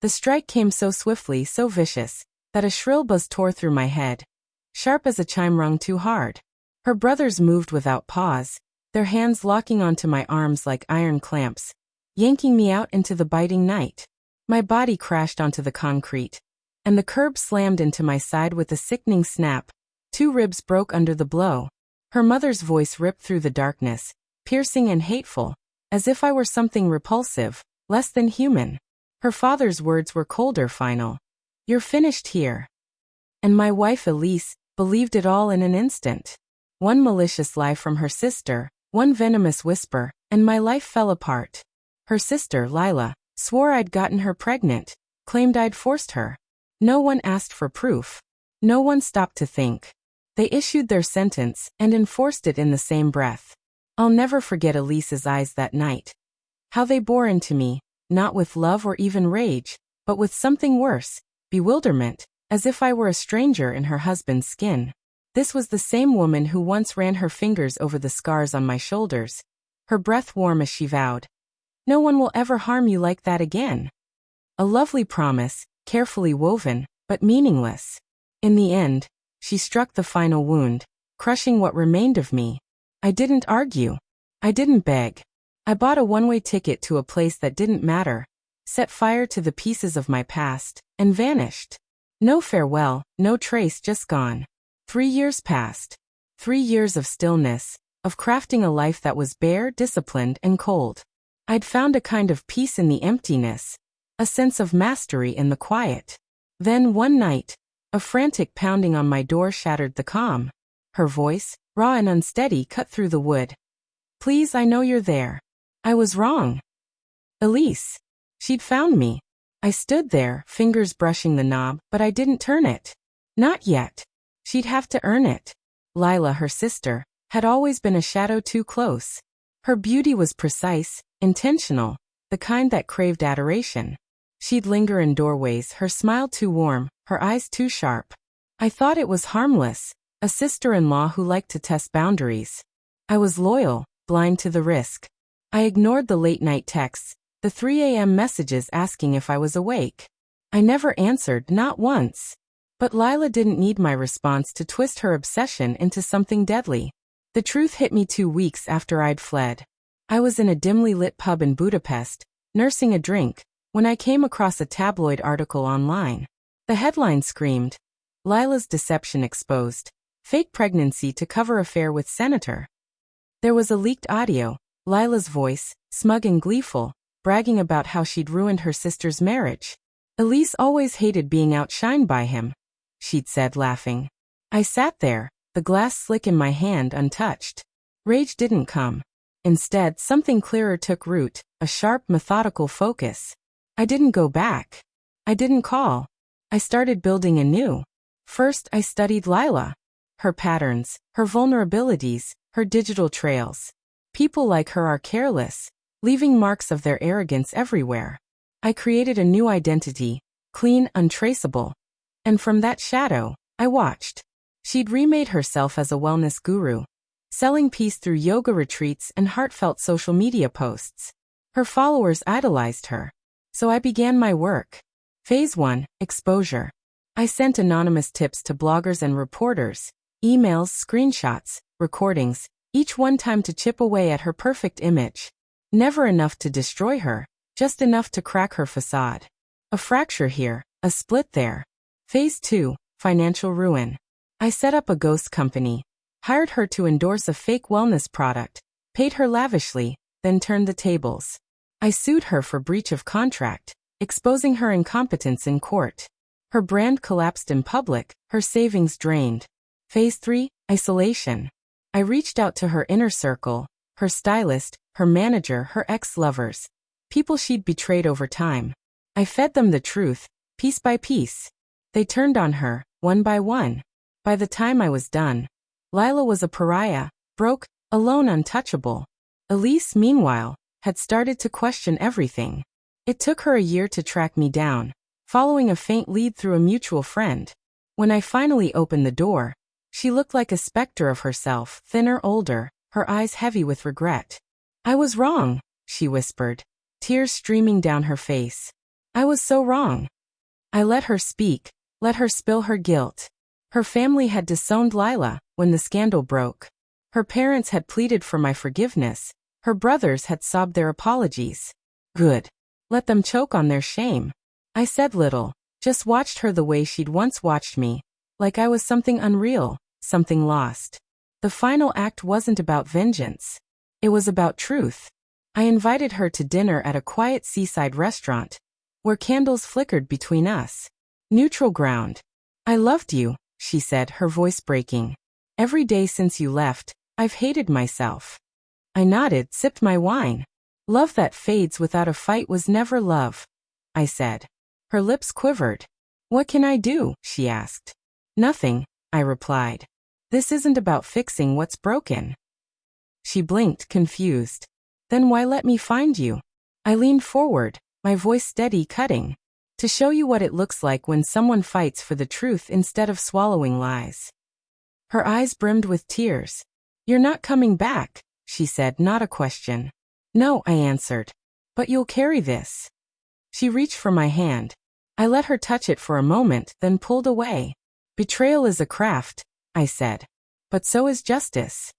The strike came so swiftly, so vicious, that a shrill buzz tore through my head, sharp as a chime rung too hard. Her brothers moved without pause, their hands locking onto my arms like iron clamps, yanking me out into the biting night. My body crashed onto the concrete, and the curb slammed into my side with a sickening snap. 2 ribs broke under the blow. Her mother's voice ripped through the darkness, piercing and hateful, as if I were something repulsive, less than human. Her father's words were colder, final. "You're finished here." And my wife Elise believed it all in an instant. One malicious lie from her sister, one venomous whisper, and my life fell apart. Her sister, Lila, swore I'd gotten her pregnant, claimed I'd forced her. No one asked for proof. No one stopped to think. They issued their sentence and enforced it in the same breath. I'll never forget Elise's eyes that night. How they bore into me, not with love or even rage, but with something worse, bewilderment, as if I were a stranger in her husband's skin. This was the same woman who once ran her fingers over the scars on my shoulders, her breath warm as she vowed, "No one will ever harm you like that again." A lovely promise, carefully woven, but meaningless. In the end, she struck the final wound, crushing what remained of me. I didn't argue. I didn't beg. I bought a one-way ticket to a place that didn't matter, set fire to the pieces of my past, and vanished. No farewell, no trace, just gone. 3 years passed. 3 years of stillness, of crafting a life that was bare, disciplined, and cold. I'd found a kind of peace in the emptiness, a sense of mastery in the quiet. Then one night, a frantic pounding on my door shattered the calm. Her voice, raw and unsteady, cut through the wood. "Please, I know you're there. I was wrong." Elise. She'd found me. I stood there, fingers brushing the knob, but I didn't turn it. Not yet. She'd have to earn it. Lila, her sister, had always been a shadow too close. Her beauty was precise, intentional, the kind that craved adoration. She'd linger in doorways, her smile too warm, her eyes too sharp. I thought it was harmless, a sister-in-law who liked to test boundaries. I was loyal, blind to the risk. I ignored the late-night texts, the 3 a.m. messages asking if I was awake. I never answered, not once. But Lila didn't need my response to twist her obsession into something deadly. The truth hit me 2 weeks after I'd fled. I was in a dimly lit pub in Budapest, nursing a drink, when I came across a tabloid article online. The headline screamed, "Lila's deception exposed. Fake pregnancy to cover affair with senator." There was a leaked audio, Lila's voice, smug and gleeful, bragging about how she'd ruined her sister's marriage. "Elise always hated being outshined by him," she'd said, laughing. I sat there, the glass slick in my hand, untouched. Rage didn't come. Instead, something clearer took root, a sharp, methodical focus. I didn't go back. I didn't call. I started building anew. First, I studied Lila. Her patterns, her vulnerabilities, her digital trails. People like her are careless, leaving marks of their arrogance everywhere. I created a new identity, clean, untraceable. And from that shadow, I watched. She'd remade herself as a wellness guru, selling peace through yoga retreats and heartfelt social media posts. Her followers idolized her. So I began my work. Phase 1, exposure. I sent anonymous tips to bloggers and reporters, emails, screenshots, recordings, each one time to chip away at her perfect image. Never enough to destroy her, just enough to crack her facade. A fracture here, a split there. Phase 2, financial ruin. I set up a ghost company, hired her to endorse a fake wellness product, paid her lavishly, then turned the tables. I sued her for breach of contract, exposing her incompetence in court. Her brand collapsed in public, her savings drained. Phase 3, isolation. I reached out to her inner circle, her stylist, her manager, her ex-lovers, people she'd betrayed over time. I fed them the truth, piece by piece. They turned on her, one by one. By the time I was done, Lila was a pariah, broke, alone, untouchable. Elise, meanwhile, had started to question everything. It took her a year to track me down, following a faint lead through a mutual friend. When I finally opened the door, she looked like a specter of herself, thinner, older, her eyes heavy with regret. "I was wrong," she whispered, tears streaming down her face. I was so wrong. I let her speak, let her spill her guilt. Her family had disowned Lila when the scandal broke. Her parents had pleaded for my forgiveness. Her brothers had sobbed their apologies. Good. Let them choke on their shame. I said little, just watched her the way she'd once watched me, like I was something unreal, something lost. The final act wasn't about vengeance. It was about truth. I invited her to dinner at a quiet seaside restaurant, where candles flickered between us. Neutral ground. I loved you, she said, her voice breaking. Every day since you left, I've hated myself. I nodded, sipped my wine. Love that fades without a fight was never love, I said. Her lips quivered. What can I do? She asked. Nothing, I replied. This isn't about fixing what's broken. She blinked, confused. Then why let me find you? I leaned forward, my voice steady, cutting. To show you what it looks like when someone fights for the truth instead of swallowing lies. Her eyes brimmed with tears. You're not coming back, she said, not a question. No, I answered. But you'll carry this. She reached for my hand. I let her touch it for a moment, then pulled away. Betrayal is a craft, I said. But so is justice.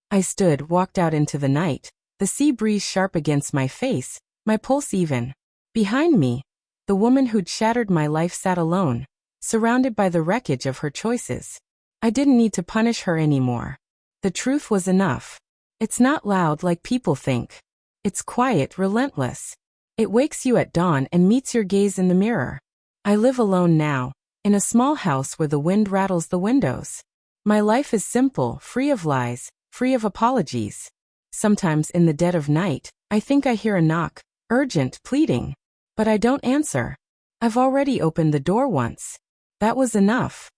I stood, walked out into the night, the sea breeze sharp against my face, my pulse even. Behind me, the woman who'd shattered my life sat alone, surrounded by the wreckage of her choices. I didn't need to punish her anymore. The truth was enough. It's not loud like people think. It's quiet, relentless. It wakes you at dawn and meets your gaze in the mirror. I live alone now, in a small house where the wind rattles the windows. My life is simple, free of lies, free of apologies. Sometimes in the dead of night, I think I hear a knock, urgent, pleading. But I don't answer. I've already opened the door once. That was enough.